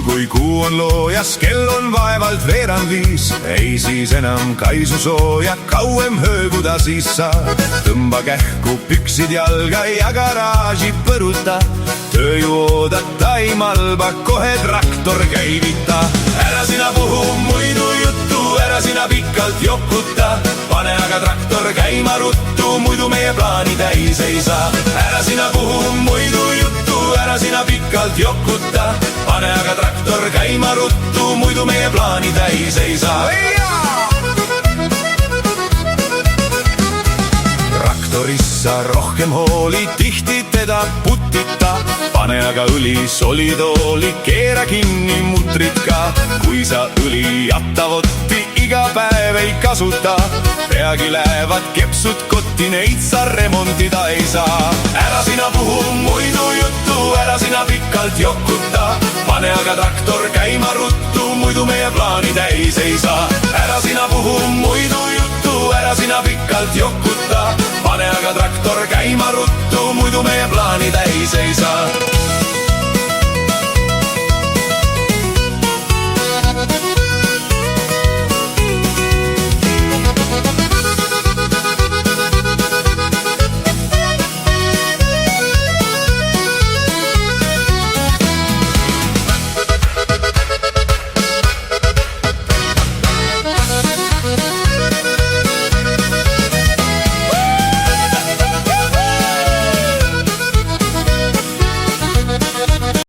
kui kuu on loojas, kell on vaevalt veerand 5. ei siis enam kaisu sooja, kauem hööguda siis saab. tõmba kähku püksid jalga ja garaaži põruta. töö ju oodata ei malba, kohe traktor käivita. ära sina puhu muidu juttu, ära sina pikalt jokuta. pane aga traktor käima ruttu, muidu meie plaani täis ei saa. ära sina puhu muidu juttu, ära sina pikalt jokuta. pane aga traktor käima ruttu, muidu meie plaani täis ei saa. traktorist sa rohkem hooli, tihti teda putita. pane aga õli solidooli, keera kinni mutrid ka. kui sa õli jattavotti iga päev ei kasuta, peagi lähevad kepsud kotti, neid sa remontida ei saa. ära sina puhu muidu juttu, ära sina pikalt jokuta. pane aga traktor käima ruttu, muidu meie plaani täis ei saa. ära sina puhu muidu juttu, ära sina pikalt jokuta. pane aga traktor käima ruttu,